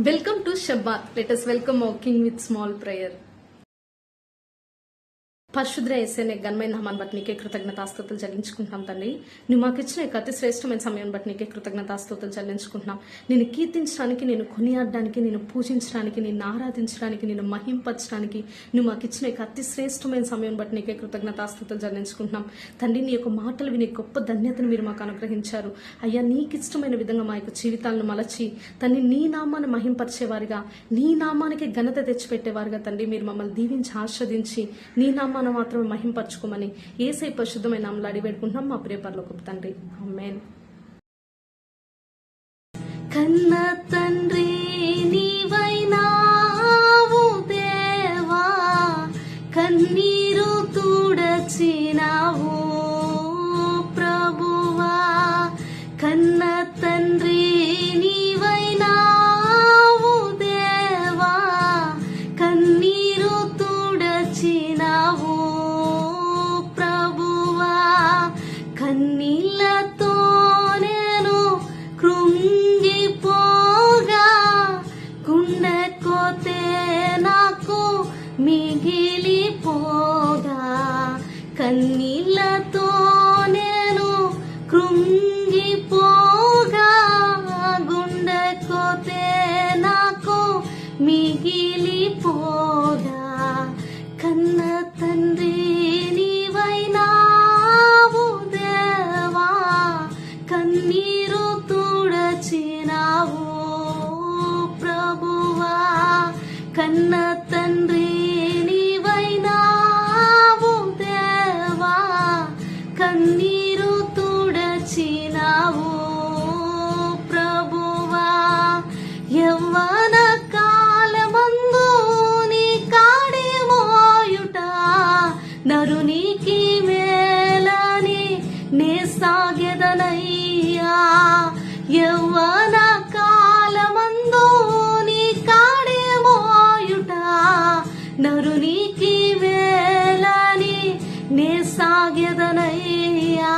Welcome to Shabbat. Let us welcome our King with small prayer. పరిశుద్ర యేసయ్య ఘనమైన నామాన్ని బట్టి నీకే కృతజ్ఞతాస్తుతులు చెల్లించుకుంటున్నాం తండ్రి. నువ్వు మాకు ఇచ్చిన అతి శ్రేష్టమైన సమయం బట్టి నీకే కృతజ్ఞతాస్తుతులు చెల్లించుకుంటున్నాం. నేను కీర్తించడానికి, నేను కొనియాడడానికి, నేను పూజించడానికి, నేను ఆరాధించడానికి, నేను మహింపరచడానికి నువ్వు మాకు ఇచ్చిన అతి శ్రేష్టమైన సమయం బట్టి నీకే కృతజ్ఞతాస్తుతులు చెల్లించుకుంటున్నాం తండ్రి. నీ యొక్క మాటలు విని గొప్ప ధన్యతను మీరు మాకు అనుగ్రహించారు అయ్యా. నీకు ఇష్టమైన విధంగా మా యొక్క జీవితాలను మలచి తండ్రి నీ నామాన్ని మహింపరిచేవారిగా, నీ నామానికి ఘనత తెచ్చిపెట్టేవారుగా తండ్రి మీరు మమ్మల్ని దీవించి ఆస్వాదించి నీ నామాన్ని మాత్రమే మహింపరచుకోమని యేసయ్య పరిశుద్ధమైన నామములో అడిగి వేడుకుంటున్నాం మా ప్రియ పరలోకపు తండ్రి. ఆమేన్. కన్న తండ్రి నీవైనావు దేవా, కన్నీరు తుడచినావు ప్రభువా. కన్న తండ్రి నీవైనావు దేవా, కన్నీరు తుడచినావు ప్రభువా. కన్నీళ్లతో నేను కృంగిపోగా, గుండె కోతే నాకు మిగిలిపోగా. కన్నీళ్లతో నేను కృంగిపోగా, గుండె కోతే నాకు మిగిలిపోగా. కన్న తండ్రి నీవైనావు దేవా, కన్నీరు తుడచినావు ప్రభువా. కన్న తండ్రి నీవైనావు దేవా, కన్నీరు తుడచినావు ప్రభువా. యవ్వన కాలమందు నీ కాడి మోయుట నరునికి మేలని నే సాగెదనయ్యా. యవ్వన కాలమందు నీ కాడి మోయుట నరునికి మేలని నే సాగెదనయ్యా.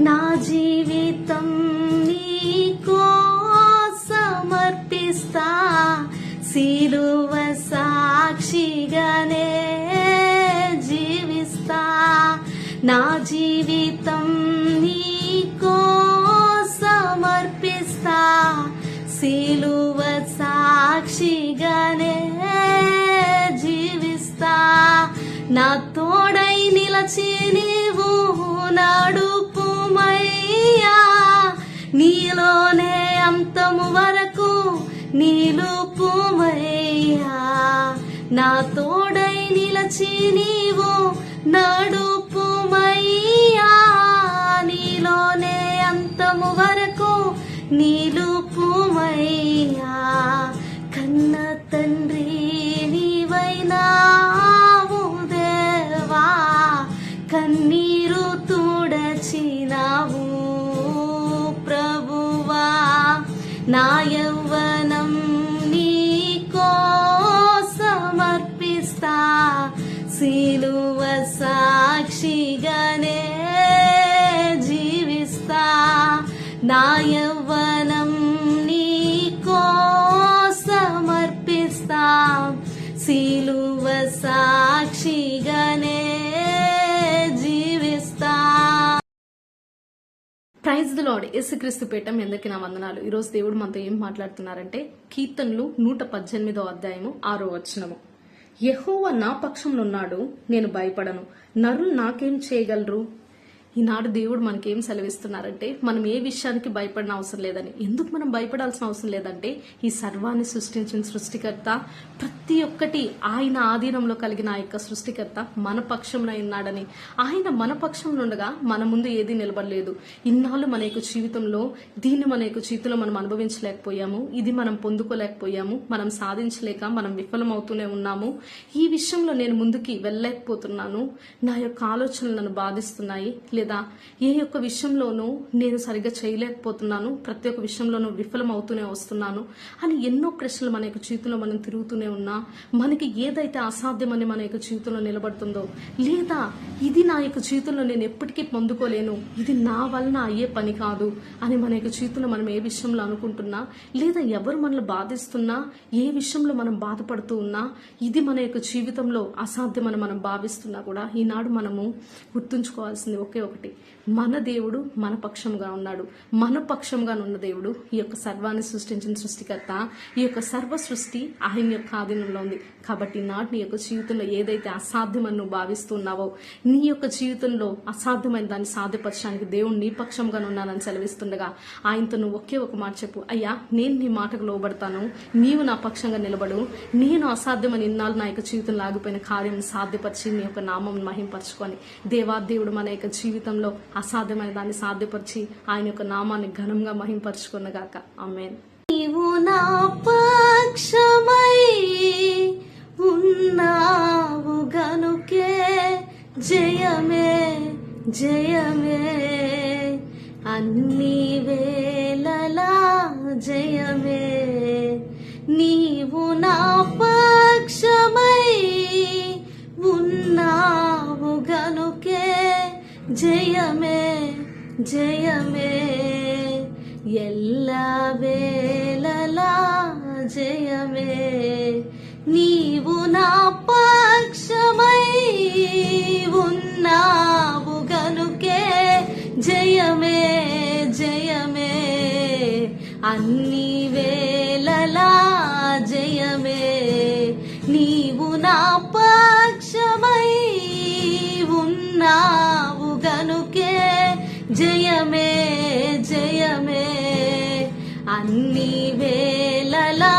నా జీవితం నీకో సమర్పిస్తా, సిలువ సాక్షిగానే జీవిస్తా. నా జీవితం నీకో సమర్పిస్తా, సిలువ సాక్షిగానే జీవిస్తా. నా తోడై నిలచి నీవు నడుపుమయ్యా, నీలోనే అంతము వరకు నిలుపుమయ్యా. నా తోడై నిలచి నీవు నడుపుమయ్యా, నీలోనే అంతము వరకు నిలుపుమయ్యా. కన్న తండ్రి నీవైనావు దేవా, కన్నీరు తుడచినావు ప్రభువా. నా యవ్వనం నీకో సమర్పిస్తా, సిలువ సాక్షిగానే జీవిస్తా. నా యవ్వనం నీకో సమర్పిస్తా, సిలువ సాక్షిగానే జీవిస్తా. Praise the lord. యేసుక్రీస్తు పేట మీ అందరికీ నా వందనాలు. ఈరోజు దేవుడు మనతో ఏం మాట్లాడుతున్నారంటే కీర్తనలు 118వ అధ్యాయము 6వ వచనము. యెహోవా నా పక్షంలో ఉన్నాడు, నేను భయపడను, నరులు నాకేం చేయగలరు. ఈనాడు దేవుడు మనకేం సెలవిస్తున్నారంటే మనం ఏ విషయానికి భయపడిన అవసరం లేదని. ఎందుకు మనం భయపడాల్సిన అవసరం లేదంటే ఈ సర్వాన్ని సృష్టించిన సృష్టికర్త, ప్రతి ఒక్కటి ఆయన ఆధీనంలో కలిగిన ఆ యొక్క సృష్టికర్త మన పక్షంలో ఉన్నాడని. ఆయన మన పక్షంలో ఉండగా మన ముందు ఏది నిలబడలేదు. ఇన్నాళ్ళు మన యొక్క జీవితంలో దీన్ని మన యొక్క జీవితంలో మనం అనుభవించలేకపోయాము, ఇది మనం పొందుకోలేకపోయాము, మనం సాధించలేక మనం విఫలమవుతూనే ఉన్నాము. ఈ విషయంలో నేను ముందుకి వెళ్ళలేకపోతున్నాను, నా యొక్క ఆలోచనలు నన్ను బాధిస్తున్నాయి, లేదా ఏ యొక్క విషయంలోనూ నేను సరిగ్గా చేయలేకపోతున్నాను, ప్రతి ఒక్క విషయంలోనూ విఫలం అవుతూనే వస్తున్నాను అని ఎన్నో ప్రశ్నలు మన యొక్క జీవితంలో మనం తిరుగుతూనే ఉన్నా, మనకి ఏదైతే అసాధ్యమని మన యొక్క జీవితంలో నిలబడుతుందో, లేదా ఇది నా యొక్క జీవితంలో నేను ఎప్పటికీ పొందుకోలేను, ఇది నా వలన అయ్యే పని కాదు అని మన యొక్క జీవితంలో మనం ఏ విషయంలో అనుకుంటున్నా, లేదా ఎవరు మనల్ని బాధిస్తున్నా, ఏ విషయంలో మనం బాధపడుతూ ఉన్నా, ఇది మన యొక్క జీవితంలో అసాధ్యమని మనం భావిస్తున్నా కూడా ఈనాడు మనము గుర్తుంచుకోవాల్సింది ఒకే ఒకటి, మన దేవుడు మన పక్షంగా ఉన్నాడు. మన పక్షంగా ఉన్న దేవుడు, ఈ యొక్క సర్వాన్ని సృష్టించిన సృష్టికర్త, ఈ యొక్క సర్వ సృష్టి ఆయన యొక్క ఆధీనంలో ఉంది. కాబట్టి ఈనాడు నీ యొక్క జీవితంలో ఏదైతే అసాధ్యమని నువ్వు భావిస్తున్నావో, నీ యొక్క జీవితంలో అసాధ్యమైన దాన్ని సాధ్యపరచడానికి దేవుడు నీ పక్షంగా ఉన్నానని సెలవిస్తుండగా ఆయనతో నువ్వు ఒకే ఒక మాట చెప్పు, అయ్యా నేను నీ మాటకు లోబడతాను, నీవు నా పక్షంగా నిలబడు, నేను అసాధ్యమని ఇన్నాళ్ళు నా యొక్క జీవితంలో ఆగిపోయిన కార్యం సాధ్యపరిచి నీ యొక్క నామం మహింపరచుకొని, దేవుడు మన యొక్క జీవితంలో అసాధ్యమైన దాన్ని సాధ్యపరిచి ఆయన యొక్క నామాన్ని ఘనంగా మహింపరచుకున్నగాక. ఆమేన్. నీవు నా పక్షమై ఉన్నావు గనుకే జయమే జయమే, అన్ని వేళలా జయమే. నీవు నా పక్షమై ఉన్నావు గనుకే జయమే జయమే, ఎల్ల వేళలా జయమే. నీవు నా పక్షమై ఉన్నావు గనుకే జయమే జయమే, అన్ని వేళలా జయమే. నీవు నా పక్షమై ఉన్నావు గనుకే జయమే జయమే, అన్ని వేళలా